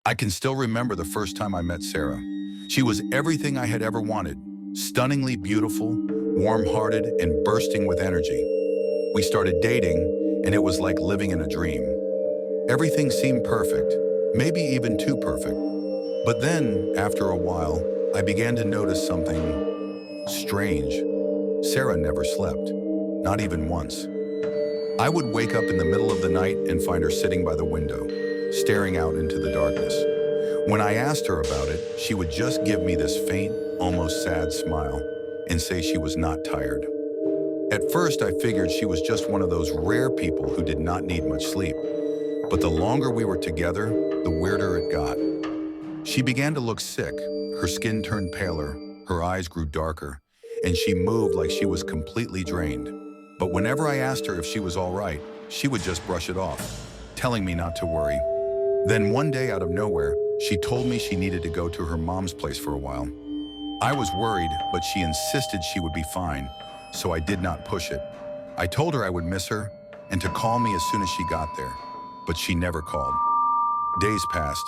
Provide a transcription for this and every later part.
I can still remember the first time I met Sarah. She was everything I had ever wanted, stunningly beautiful, warm-hearted, and bursting with energy. We started dating, and it was like living in a dream. Everything seemed perfect, maybe even too perfect. But then, after a while, I began to notice something strange. Sarah never slept, not even once. I would wake up in the middle of the night and find her sitting by the window, staring out into the darkness. When I asked her about it, she would just give me this faint, almost sad smile and say she was not tired. At first, I figured she was just one of those rare people who did not need much sleep. But the longer we were together, the weirder it got. She began to look sick. Her skin turned paler, her eyes grew darker, and she moved like she was completely drained. But whenever I asked her if she was all right, she would just brush it off, telling me not to worry. Then one day out of nowhere, she told me she needed to go to her mom's place for a while. I was worried, but she insisted she would be fine, so I did not push it. I told her I would miss her and to call me as soon as she got there, but she never called. Days passed,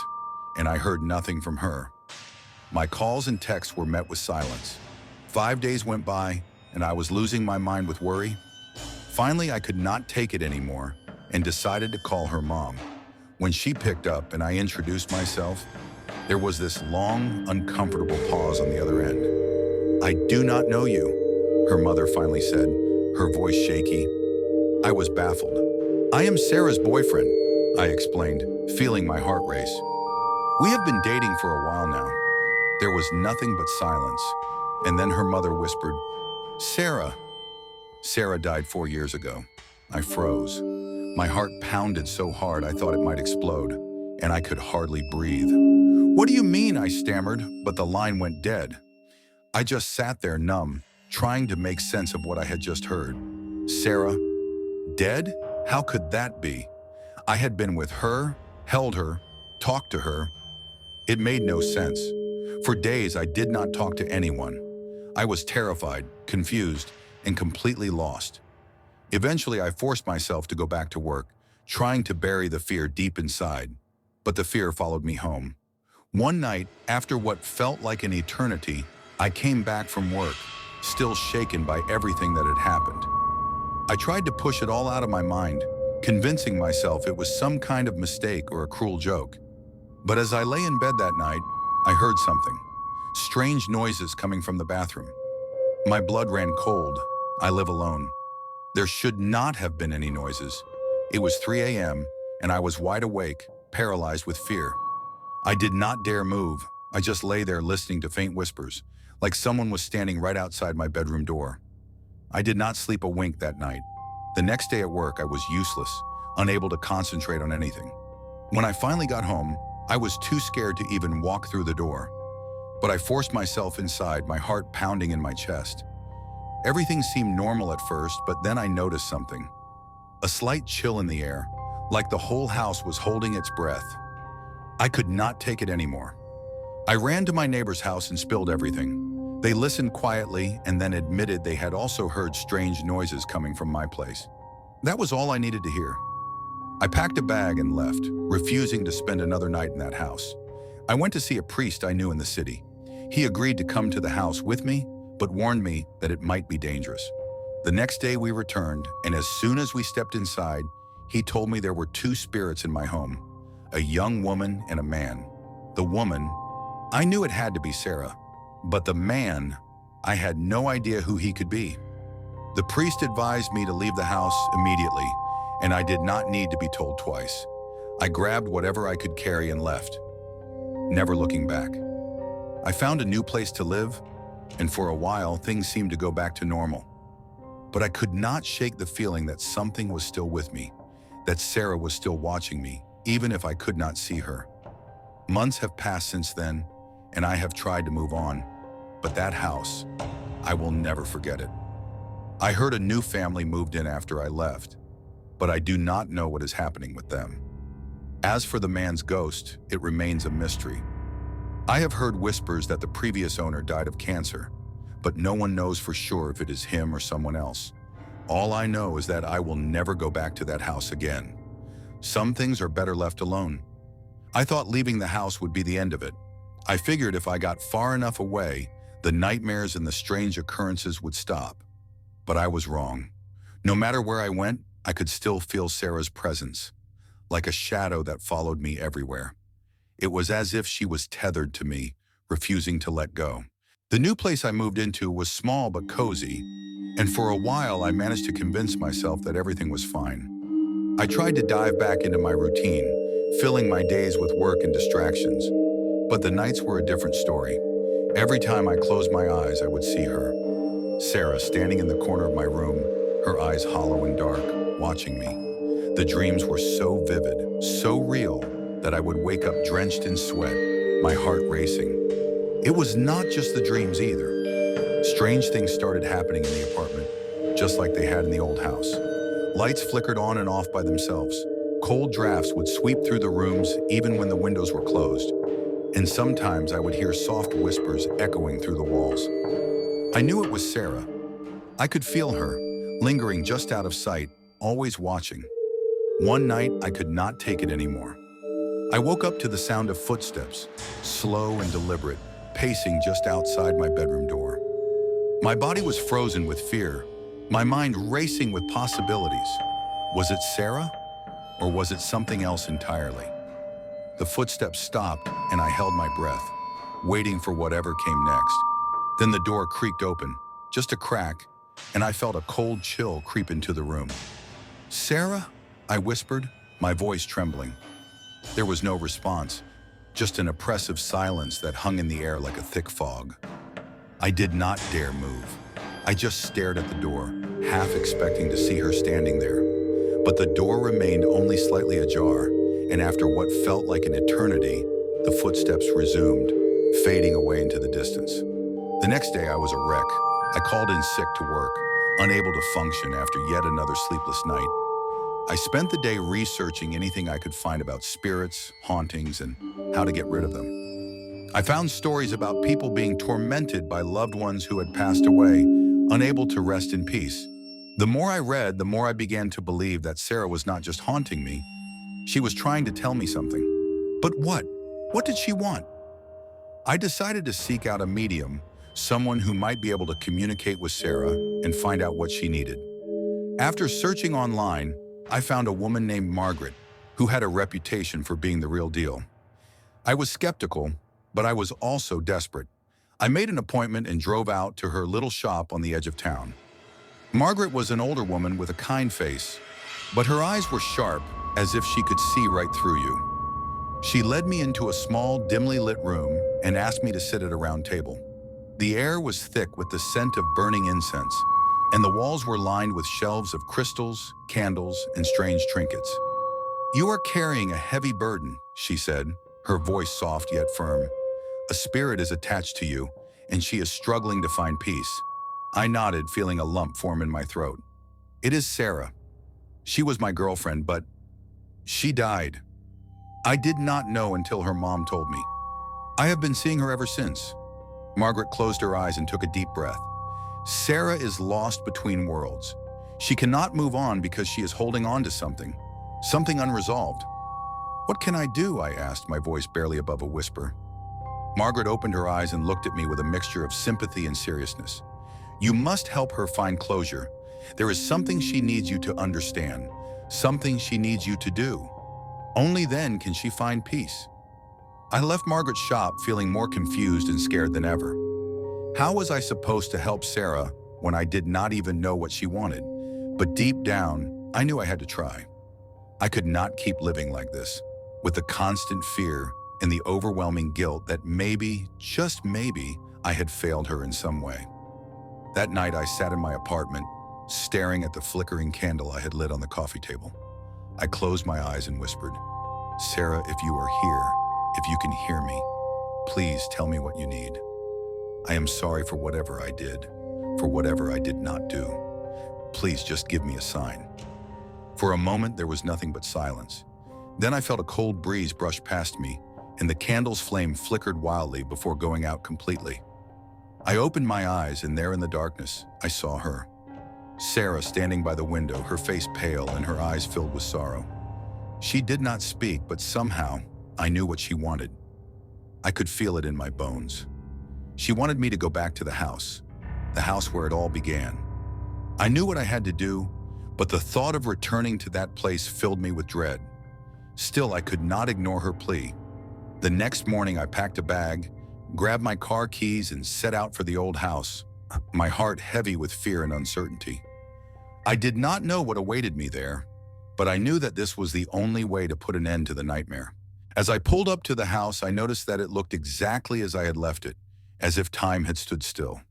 and I heard nothing from her. My calls and texts were met with silence. 5 days went by, and I was losing my mind with worry. Finally, I could not take it anymore and decided to call her mom. When she picked up and I introduced myself, there was this long, uncomfortable pause on the other end. "I do not know you," her mother finally said, her voice shaky. I was baffled. "I am Sarah's boyfriend," I explained, feeling my heart race. "We have been dating for a while now." There was nothing but silence, and then her mother whispered, "Sarah." Sarah died 4 years ago. I froze. My heart pounded so hard I thought it might explode, and I could hardly breathe. "What do you mean?" I stammered, but the line went dead. I just sat there numb, trying to make sense of what I had just heard. Sarah, dead? How could that be? I had been with her, held her, talked to her. It made no sense. For days, I did not talk to anyone. I was terrified, confused, and completely lost. Eventually, I forced myself to go back to work, trying to bury the fear deep inside. But the fear followed me home. One night, after what felt like an eternity, I came back from work, still shaken by everything that had happened. I tried to push it all out of my mind, convincing myself it was some kind of mistake or a cruel joke. But as I lay in bed that night, I heard something. Strange noises coming from the bathroom. My blood ran cold. I live alone. There should not have been any noises. It was 3 a.m., and I was wide awake, paralyzed with fear. I did not dare move. I just lay there listening to faint whispers, like someone was standing right outside my bedroom door. I did not sleep a wink that night. The next day at work, I was useless, unable to concentrate on anything. When I finally got home, I was too scared to even walk through the door. But I forced myself inside, my heart pounding in my chest. Everything seemed normal at first, but then I noticed something. A slight chill in the air, like the whole house was holding its breath. I could not take it anymore. I ran to my neighbor's house and spilled everything. They listened quietly and then admitted they had also heard strange noises coming from my place. That was all I needed to hear. I packed a bag and left, refusing to spend another night in that house. I went to see a priest I knew in the city. He agreed to come to the house with me, but warned me that it might be dangerous. The next day we returned, and as soon as we stepped inside, he told me there were 2 spirits in my home, a young woman and a man. The woman, I knew it had to be Sarah, but the man, I had no idea who he could be. The priest advised me to leave the house immediately, and I did not need to be told twice. I grabbed whatever I could carry and left, never looking back. I found a new place to live, and for a while, things seemed to go back to normal. But I could not shake the feeling that something was still with me, that Sarah was still watching me, even if I could not see her. Months have passed since then, and I have tried to move on. But that house, I will never forget it. I heard a new family moved in after I left, but I do not know what is happening with them. As for the man's ghost, it remains a mystery. I have heard whispers that the previous owner died of cancer, but no one knows for sure if it is him or someone else. All I know is that I will never go back to that house again. Some things are better left alone. I thought leaving the house would be the end of it. I figured if I got far enough away, the nightmares and the strange occurrences would stop. But I was wrong. No matter where I went, I could still feel Sarah's presence, like a shadow that followed me everywhere. It was as if she was tethered to me, refusing to let go. The new place I moved into was small but cozy, and for a while I managed to convince myself that everything was fine. I tried to dive back into my routine, filling my days with work and distractions. But the nights were a different story. Every time I closed my eyes, I would see her. Sarah standing in the corner of my room, her eyes hollow and dark, watching me. The dreams were so vivid, so real, that I would wake up drenched in sweat, my heart racing. It was not just the dreams either. Strange things started happening in the apartment, just like they had in the old house. Lights flickered on and off by themselves. Cold drafts would sweep through the rooms even when the windows were closed. And sometimes I would hear soft whispers echoing through the walls. I knew it was Sarah. I could feel her, lingering just out of sight, always watching. One night, I could not take it anymore. I woke up to the sound of footsteps, slow and deliberate, pacing just outside my bedroom door. My body was frozen with fear, my mind racing with possibilities. Was it Sarah, or was it something else entirely? The footsteps stopped, and I held my breath, waiting for whatever came next. Then the door creaked open, just a crack, and I felt a cold chill creep into the room. "Sarah?" I whispered, my voice trembling. There was no response, just an oppressive silence that hung in the air like a thick fog. I did not dare move. I just stared at the door, half expecting to see her standing there. But the door remained only slightly ajar, and after what felt like an eternity, the footsteps resumed, fading away into the distance. The next day I was a wreck. I called in sick to work, unable to function after yet another sleepless night. I spent the day researching anything I could find about spirits, hauntings, and how to get rid of them. I found stories about people being tormented by loved ones who had passed away, unable to rest in peace. The more I read, the more I began to believe that Sarah was not just haunting me. She was trying to tell me something. But what? What did she want? I decided to seek out a medium, someone who might be able to communicate with Sarah and find out what she needed. After searching online, I found a woman named Margaret, who had a reputation for being the real deal. I was skeptical, but I was also desperate. I made an appointment and drove out to her little shop on the edge of town. Margaret was an older woman with a kind face, but her eyes were sharp, as if she could see right through you. She led me into a small, dimly lit room and asked me to sit at a round table. The air was thick with the scent of burning incense, and the walls were lined with shelves of crystals, candles, and strange trinkets. "You are carrying a heavy burden," she said, her voice soft yet firm. "A spirit is attached to you, and she is struggling to find peace." I nodded, feeling a lump form in my throat. "It is Sarah. She was my girlfriend, but she died." I did not know until her mom told me. "I have been seeing her ever since." Margaret closed her eyes and took a deep breath. "Sarah is lost between worlds. She cannot move on because she is holding on to something unresolved." "What can I do?" I asked, my voice barely above a whisper. Margaret opened her eyes and looked at me with a mixture of sympathy and seriousness. "You must help her find closure. There is something she needs you to understand, something she needs you to do. Only then can she find peace." I left Margaret's shop feeling more confused and scared than ever. How was I supposed to help Sarah when I did not even know what she wanted? But deep down, I knew I had to try. I could not keep living like this, with the constant fear and the overwhelming guilt that maybe, just maybe, I had failed her in some way. That night I sat in my apartment, staring at the flickering candle I had lit on the coffee table. I closed my eyes and whispered, "Sarah, if you are here, if you can hear me, please tell me what you need. I am sorry for whatever I did, for whatever I did not do. Please just give me a sign." For a moment, there was nothing but silence. Then I felt a cold breeze brush past me, and the candle's flame flickered wildly before going out completely. I opened my eyes, and there in the darkness, I saw her. Sarah standing by the window, her face pale and her eyes filled with sorrow. She did not speak, but somehow, I knew what she wanted. I could feel it in my bones. She wanted me to go back to the house where it all began. I knew what I had to do, but the thought of returning to that place filled me with dread. Still, I could not ignore her plea. The next morning, I packed a bag, grabbed my car keys, and set out for the old house, my heart heavy with fear and uncertainty. I did not know what awaited me there, but I knew that this was the only way to put an end to the nightmare. As I pulled up to the house, I noticed that it looked exactly as I had left it, as if time had stood still.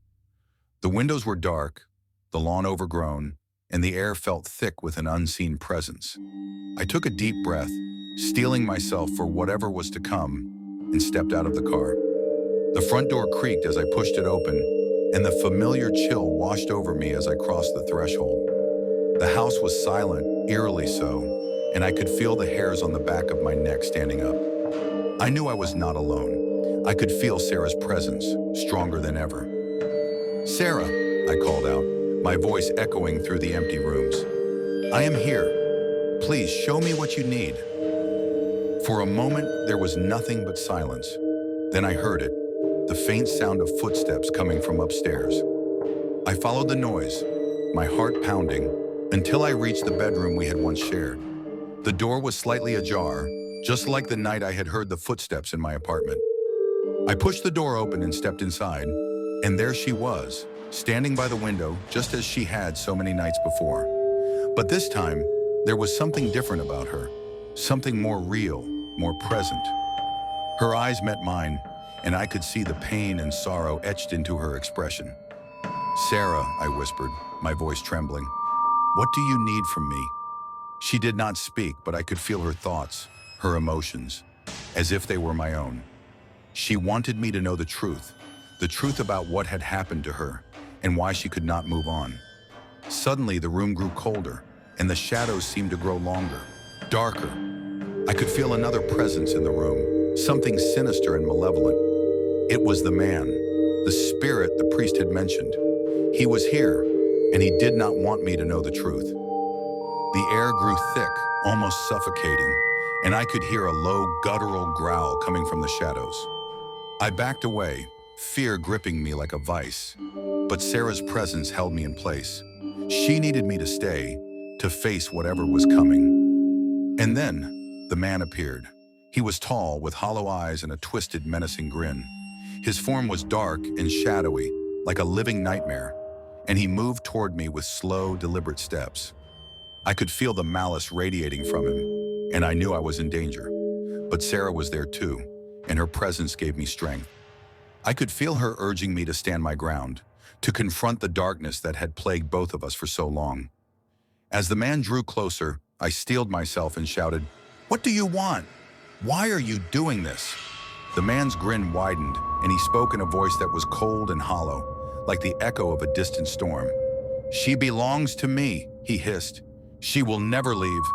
The windows were dark, the lawn overgrown, and the air felt thick with an unseen presence. I took a deep breath, steeling myself for whatever was to come, and stepped out of the car. The front door creaked as I pushed it open, and the familiar chill washed over me as I crossed the threshold. The house was silent, eerily so, and I could feel the hairs on the back of my neck standing up. I knew I was not alone. I could feel Sarah's presence, stronger than ever. "Sarah," I called out, my voice echoing through the empty rooms. "I am here. Please show me what you need." For a moment, there was nothing but silence. Then I heard it, the faint sound of footsteps coming from upstairs. I followed the noise, my heart pounding, until I reached the bedroom we had once shared. The door was slightly ajar, just like the night I had heard the footsteps in my apartment. I pushed the door open and stepped inside, and there she was, standing by the window just as she had so many nights before. But this time, there was something different about her, something more real, more present. Her eyes met mine, and I could see the pain and sorrow etched into her expression. "Sarah," I whispered, my voice trembling, "what do you need from me?" She did not speak, but I could feel her thoughts, her emotions, as if they were my own. She wanted me to know the truth about what had happened to her, and why she could not move on. Suddenly, the room grew colder, and the shadows seemed to grow longer, darker. I could feel another presence in the room, something sinister and malevolent. It was the man, the spirit the priest had mentioned. He was here, and he did not want me to know the truth. The air grew thick, almost suffocating, and I could hear a low, guttural growl coming from the shadows. I backed away, fear gripping me like a vice, but Sarah's presence held me in place. She needed me to stay, to face whatever was coming. And then, the man appeared. He was tall, with hollow eyes and a twisted, menacing grin. His form was dark and shadowy, like a living nightmare, and he moved toward me with slow, deliberate steps. I could feel the malice radiating from him, and I knew I was in danger. But Sarah was there too, and her presence gave me strength. I could feel her urging me to stand my ground, to confront the darkness that had plagued both of us for so long. As the man drew closer, I steeled myself and shouted, "What do you want? Why are you doing this?" The man's grin widened, and he spoke in a voice that was cold and hollow, like the echo of a distant storm. "She belongs to me," he hissed. "She will never leave."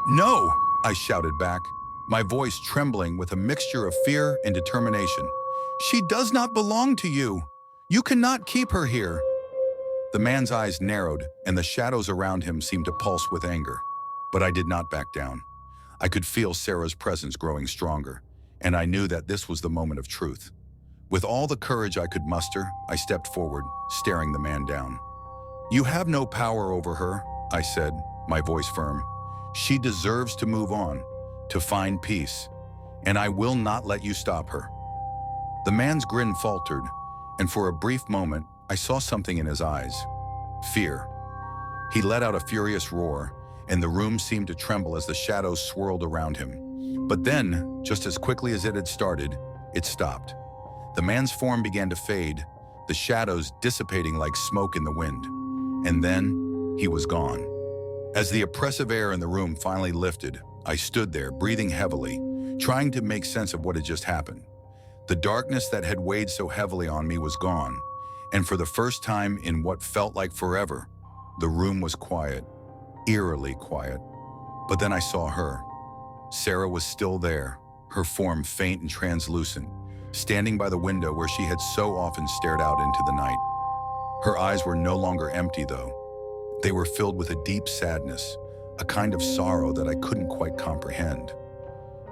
"No!" I shouted back, my voice trembling with a mixture of fear and determination. "She does not belong to you. You cannot keep her here." The man's eyes narrowed, and the shadows around him seemed to pulse with anger. But I did not back down. I could feel Sarah's presence growing stronger, and I knew that this was the moment of truth. With all the courage I could muster, I stepped forward, staring the man down. "You have no power over her," I said, my voice firm. "She deserves to move on, to find peace, and I will not let you stop her." The man's grin faltered, and for a brief moment, I saw something in his eyes. Fear. He let out a furious roar, and the room seemed to tremble as the shadows swirled around him. But then, just as quickly as it had started, it stopped. The man's form began to fade, the shadows dissipating like smoke in the wind. And then, he was gone. As the oppressive air in the room finally lifted, I stood there, breathing heavily, trying to make sense of what had just happened. The darkness that had weighed so heavily on me was gone, and for the first time in what felt like forever, the room was quiet, eerily quiet. But then I saw her. Sarah was still there, her form faint and translucent, standing by the window where she had so often stared out into the night. Her eyes were no longer empty, though. They were filled with a deep sadness, a kind of sorrow that I couldn't quite comprehend.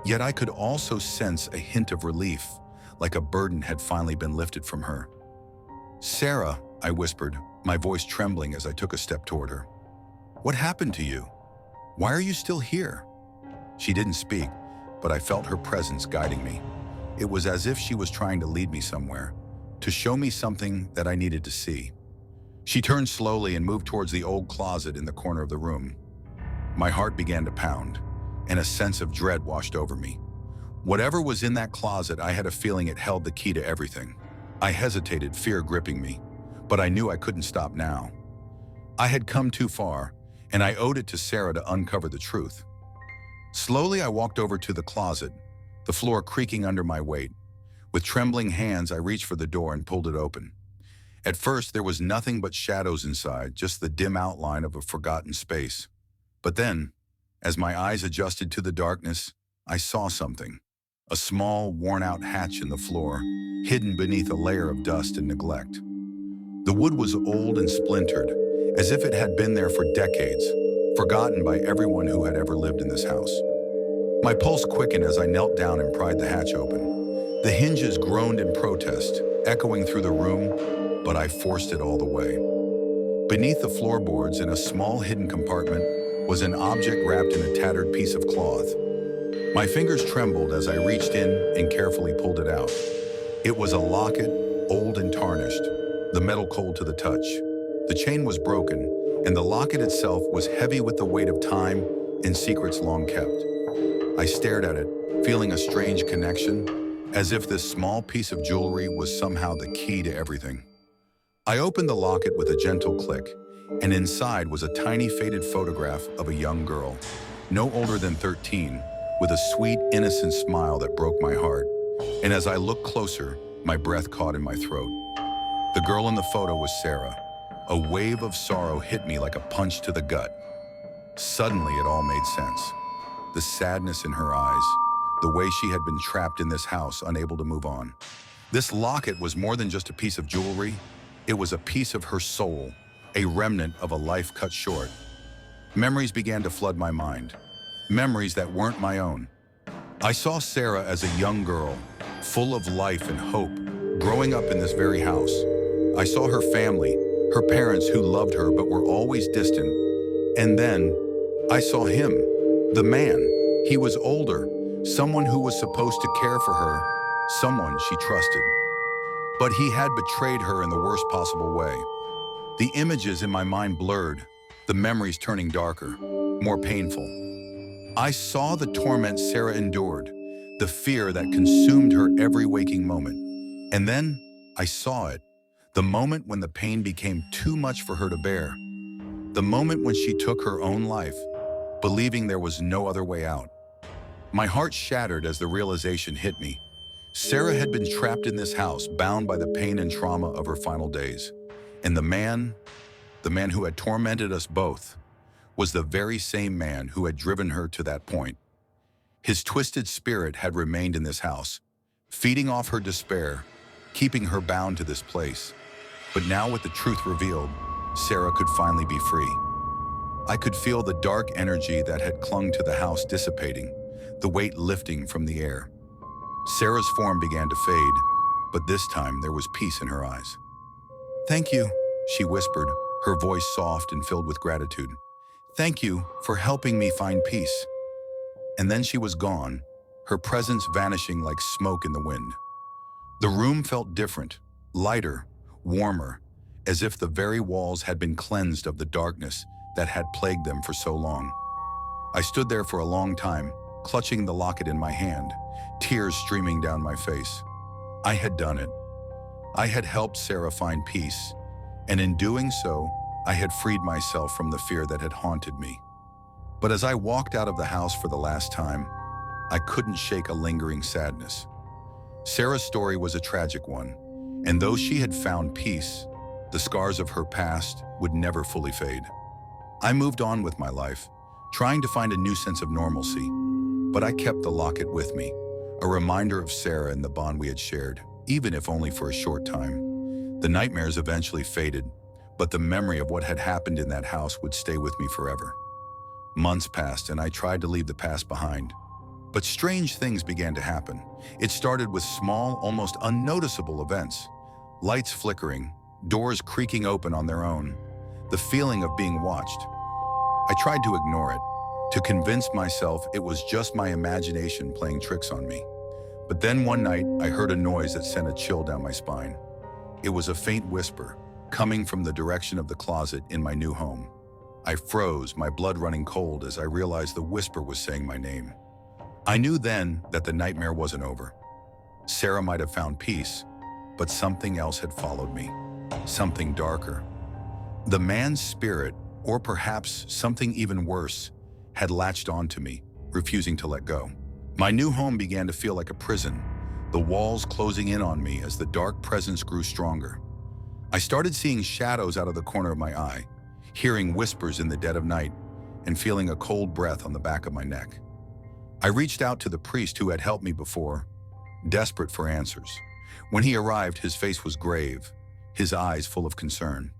Yet I could also sense a hint of relief, like a burden had finally been lifted from her. "Sarah," I whispered, my voice trembling as I took a step toward her. "What happened to you? Why are you still here?" She didn't speak, but I felt her presence guiding me. It was as if she was trying to lead me somewhere, to show me something that I needed to see. She turned slowly and moved towards the old closet in the corner of the room. My heart began to pound, and a sense of dread washed over me. Whatever was in that closet, I had a feeling it held the key to everything. I hesitated, fear gripping me, but I knew I couldn't stop now. I had come too far, and I owed it to Sarah to uncover the truth. Slowly, I walked over to the closet, the floor creaking under my weight. With trembling hands, I reached for the door and pulled it open. At first, there was nothing but shadows inside, just the dim outline of a forgotten space. But then, as my eyes adjusted to the darkness, I saw something. A small, worn-out hatch in the floor, hidden beneath a layer of dust and neglect. The wood was old and splintered, as if it had been there for decades, forgotten by everyone who had ever lived in this house. My pulse quickened as I knelt down and pried the hatch open. The hinges groaned in protest, echoing through the room, but I forced it all the way. Beneath the floorboards, in a small hidden compartment, was an object wrapped in a tattered piece of cloth. My fingers trembled as I reached in and carefully pulled it out. It was a locket, old and tarnished, the metal cold to the touch. The chain was broken, and the locket itself was heavy with the weight of time and secrets long kept. I stared at it, feeling a strange connection, as if this small piece of jewelry was somehow the key to everything. I opened the locket with a gentle click, and inside was a tiny faded photograph of a young girl, no older than 13, with a sweet, innocent smile that broke my heart. And as I looked closer, my breath caught in my throat. The girl in the photo was Sarah. A wave of sorrow hit me like a punch to the gut. Suddenly, it all made sense. The sadness in her eyes, the way she had been trapped in this house, unable to move on. This locket was more than just a piece of jewelry. It was a piece of her soul, a remnant of a life cut short. Memories began to flood my mind, memories that weren't my own. I saw Sarah as a young girl, full of life and hope, growing up in this very house. I saw her family, her parents who loved her but were always distant. And then, I saw him, the man. He was older, someone who was supposed to care for her, someone she trusted. But he had betrayed her in the worst possible way. The images in my mind blurred, the memories turning darker, more painful. I saw the torment Sarah endured, the fear that consumed her every waking moment. And then, I saw it, the moment when the pain became too much for her to bear. The moment when she took her own life, believing there was no other way out. My heart shattered as the realization hit me. Sarah had been trapped in this house, bound by the pain and trauma of her final days. And the man who had tormented us both, was the very same man who had driven her to that point. His twisted spirit had remained in this house, feeding off her despair, keeping her bound to this place. But now with the truth revealed, Sarah could finally be free. I could feel the dark energy that had clung to the house dissipating, the weight lifting from the air. Sarah's form began to fade, but this time there was peace in her eyes. "Thank you," she whispered, her voice soft and filled with gratitude. "Thank you for helping me find peace." And then she was gone, her presence vanishing like smoke in the wind. The room felt different, lighter, warmer, as if the very walls had been cleansed of the darkness that had plagued them for so long. I stood there for a long time, clutching the locket in my hand, tears streaming down my face. I had done it. I had helped Sarah find peace, and in doing so, I had freed myself from the fear that had haunted me. But as I walked out of the house for the last time, I couldn't shake a lingering sadness. Sarah's story was a tragic one, and though she had found peace, the scars of her past would never fully fade. I moved on with my life, trying to find a new sense of normalcy, but I kept the locket with me, a reminder of Sarah and the bond we had shared, even if only for a short time. The nightmares eventually faded, but the memory of what had happened in that house would stay with me forever. Months passed, and I tried to leave the past behind, But strange things began to happen. It started with small, almost unnoticeable events. Lights flickering, doors creaking open on their own, the feeling of being watched. I tried to ignore it, to convince myself it was just my imagination playing tricks on me. But then one night, I heard a noise that sent a chill down my spine. It was a faint whisper, coming from the direction of the closet in my new home. I froze, my blood running cold as I realized the whisper was saying my name. I knew then that the nightmare wasn't over. Sarah might have found peace, but something else had followed me, something darker. The man's spirit, or perhaps something even worse, had latched onto me, refusing to let go. My new home began to feel like a prison, the walls closing in on me as the dark presence grew stronger. I started seeing shadows out of the corner of my eye, hearing whispers in the dead of night, and feeling a cold breath on the back of my neck. I reached out to the priest who had helped me before, desperate for answers. When he arrived, his face was grave, his eyes full of concern.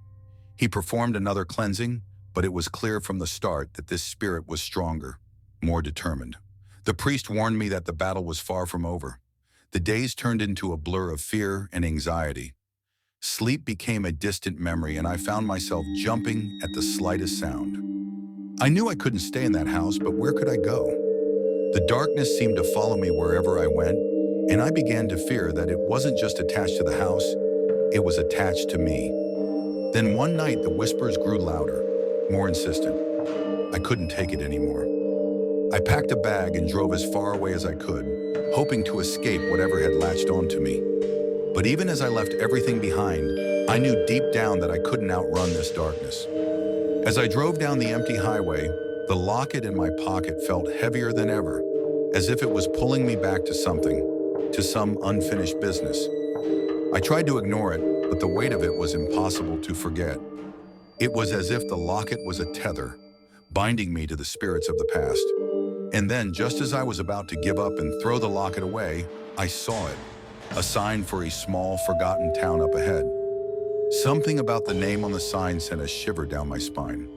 He performed another cleansing, but it was clear from the start that this spirit was stronger, more determined. The priest warned me that the battle was far from over. The days turned into a blur of fear and anxiety. Sleep became a distant memory, and I found myself jumping at the slightest sound. I knew I couldn't stay in that house, but where could I go? The darkness seemed to follow me wherever I went, and I began to fear that it wasn't just attached to the house, it was attached to me. Then one night the whispers grew louder, more insistent. I couldn't take it anymore. I packed a bag and drove as far away as I could, hoping to escape whatever had latched onto me. But even as I left everything behind, I knew deep down that I couldn't outrun this darkness. As I drove down the empty highway, the locket in my pocket felt heavier than ever, as if it was pulling me back to something, to some unfinished business. I tried to ignore it, but the weight of it was impossible to forget. It was as if the locket was a tether, binding me to the spirits of the past. And then, just as I was about to give up and throw the locket away, I saw it, a sign for a small, forgotten town up ahead. Something about the name on the sign sent a shiver down my spine.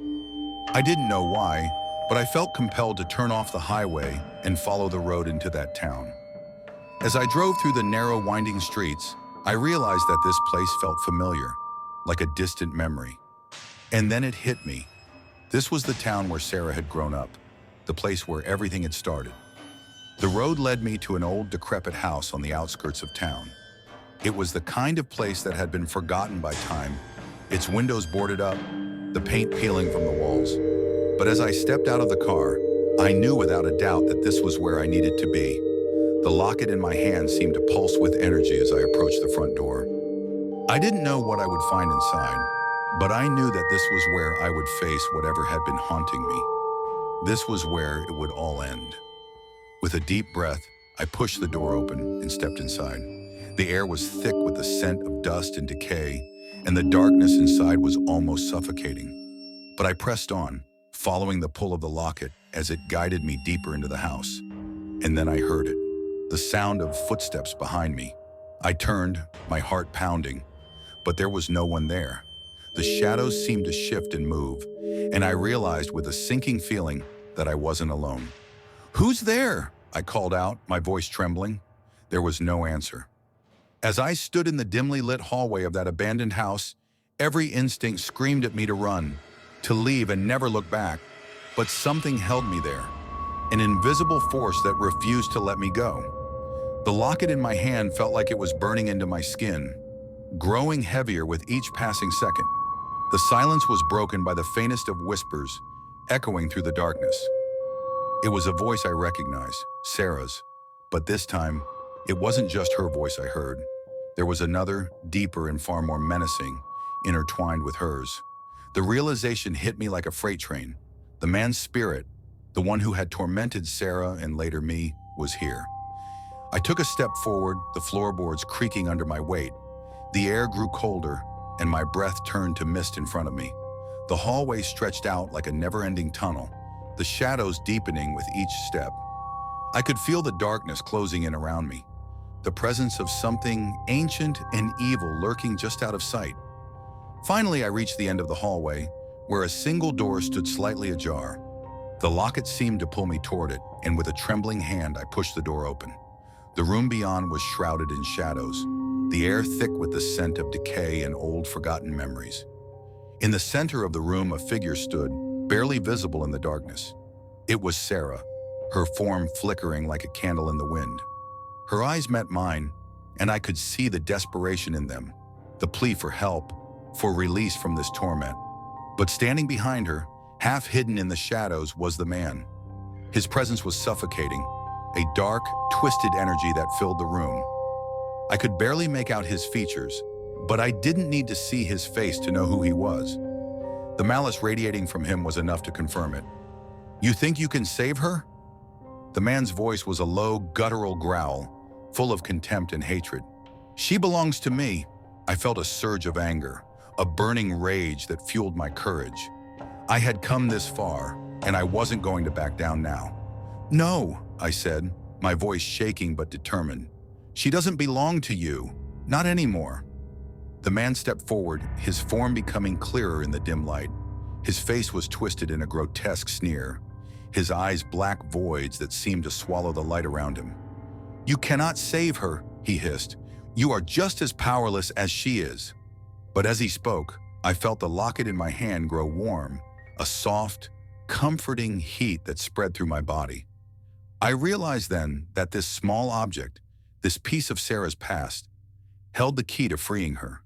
I didn't know why, but I felt compelled to turn off the highway and follow the road into that town. As I drove through the narrow, winding streets, I realized that this place felt familiar, like a distant memory. And then it hit me. This was the town where Sarah had grown up, the place where everything had started. The road led me to an old, decrepit house on the outskirts of town. It was the kind of place that had been forgotten by time, its windows boarded up, the paint peeling from the walls. But as I stepped out of the car, I knew without a doubt that this was where I needed to be. The locket in my hand seemed to pulse with energy as I approached the front door. I didn't know what I would find inside, but I knew that this was where I would face whatever had been haunting me. This was where it would all end. With a deep breath, I pushed the door open and stepped inside. The air was thick with the scent of dust and decay, and the darkness inside was almost suffocating. But I pressed on, following the pull of the locket as it guided me deeper into the house. And then I heard it, the sound of footsteps behind me. I turned, my heart pounding, but there was no one there. The shadows seemed to shift and move, and I realized with a sinking feeling that I wasn't alone. "Who's there?" I called out, my voice trembling. There was no answer. As I stood in the dimly lit hallway of that abandoned house, every instinct screamed at me to run, to leave and never look back. But something held me there, an invisible force that refused to let me go. The locket in my hand felt like it was burning into my skin, growing heavier with each passing second. The silence was broken by the faintest of whispers, echoing through the darkness. It was a voice I recognized, Sarah's, but this time, it wasn't just her voice I heard. There was another, deeper and far more menacing, intertwined with hers. The realization hit me like a freight train. The man's spirit, the one who had tormented Sarah and later me, was here. I took a step forward, the floorboards creaking under my weight. The air grew colder, and my breath turned to mist in front of me. The hallway stretched out like a never-ending tunnel, the shadows deepening with each step. I could feel the darkness closing in around me, the presence of something ancient and evil lurking just out of sight. Finally, I reached the end of the hallway, where a single door stood slightly ajar. The locket seemed to pull me toward it, and with a trembling hand, I pushed the door open. The room beyond was shrouded in shadows, the air thick with the scent of decay and old forgotten memories. In the center of the room, a figure stood, barely visible in the darkness. It was Sarah, her form flickering like a candle in the wind. Her eyes met mine, and I could see the desperation in them, the plea for help, for release from this torment. But standing behind her, half hidden in the shadows, was the man. His presence was suffocating, a dark, twisted energy that filled the room. I could barely make out his features, but I didn't need to see his face to know who he was. The malice radiating from him was enough to confirm it. "You think you can save her?" The man's voice was a low, guttural growl, full of contempt and hatred. "She belongs to me." I felt a surge of anger, a burning rage that fueled my courage. I had come this far, and I wasn't going to back down now. "No," I said, my voice shaking but determined. "She doesn't belong to you. Not anymore." The man stepped forward, his form becoming clearer in the dim light. His face was twisted in a grotesque sneer, his eyes black voids that seemed to swallow the light around him. "You cannot save her," he hissed. "You are just as powerless as she is." But as he spoke, I felt the locket in my hand grow warm, a soft, comforting heat that spread through my body. I realized then that this small object, this piece of Sarah's past, held the key to freeing her.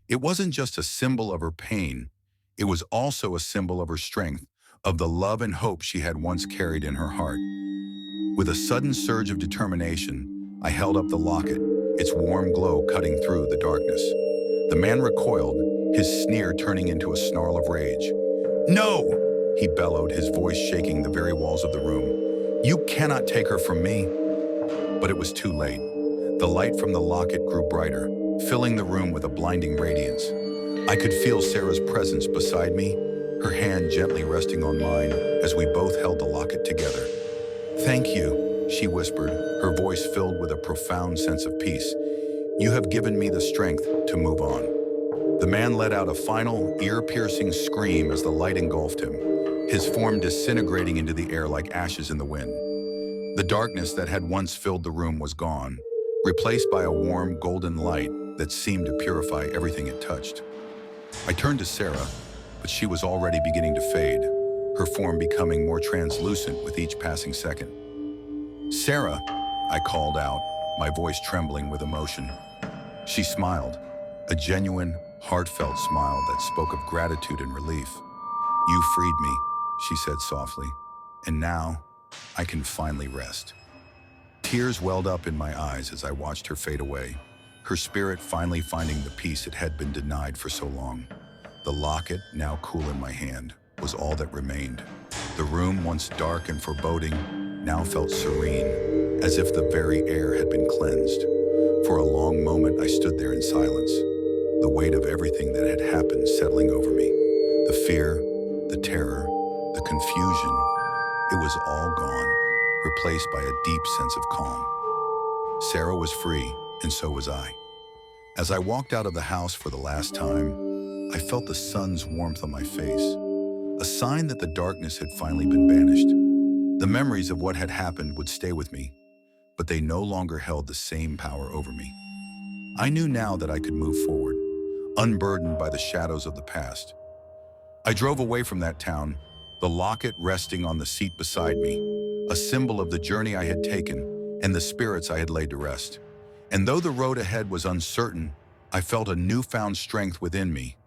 It wasn't just a symbol of her pain, it was also a symbol of her strength, of the love and hope she had once carried in her heart. With a sudden surge of determination, I held up the locket, its warm glow cutting through the darkness. The man recoiled, his sneer turning into a snarl of rage. "No!" he bellowed, his voice shaking the very walls of the room. "You cannot take her from me." But it was too late. The light from the locket grew brighter, filling the room with a blinding radiance. I could feel Sarah's presence beside me, her hand gently resting on mine as we both held the locket together. "Thank you," she whispered, her voice filled with a profound sense of peace. "You have given me the strength to move on." The man let out a final, ear-piercing scream as the light engulfed him, his form disintegrating into the air like ashes in the wind. The darkness that had once filled the room was gone, replaced by a warm, golden light that seemed to purify everything it touched. I turned to Sarah, but she was already beginning to fade, her form becoming more translucent with each passing second. "Sarah," I called out, my voice trembling with emotion. She smiled, a genuine, heartfelt smile that spoke of gratitude and relief. "You freed me," she said softly, "and now I can finally rest." Tears welled up in my eyes as I watched her fade away, her spirit finally finding the peace it had been denied for so long. The locket, now cool in my hand, was all that remained. The room, once dark and foreboding, now felt serene, as if the very air had been cleansed. For a long moment I stood there in silence, the weight of everything that had happened settling over me. The fear, the terror, the confusion, it was all gone, replaced by a deep sense of calm. Sarah was free, and so was I. As I walked out of the house for the last time, I felt the sun's warmth on my face, a sign that the darkness had finally been banished. The memories of what had happened would stay with me, but they no longer held the same power over me. I knew now that I could move forward, unburdened by the shadows of the past. I drove away from that town, the locket resting on the seat beside me, a symbol of the journey I had taken and the spirits I had laid to rest. And though the road ahead was uncertain, I felt a newfound strength within me,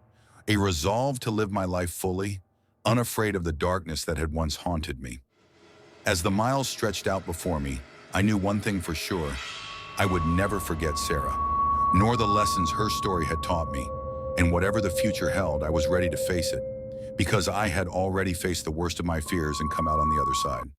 a resolve to live my life fully, unafraid of the darkness that had once haunted me. As the miles stretched out before me, I knew one thing for sure: I would never forget Sarah, nor the lessons her story had taught me. And whatever the future held, I was ready to face it, because I had already faced the worst of my fears and come out on the other side.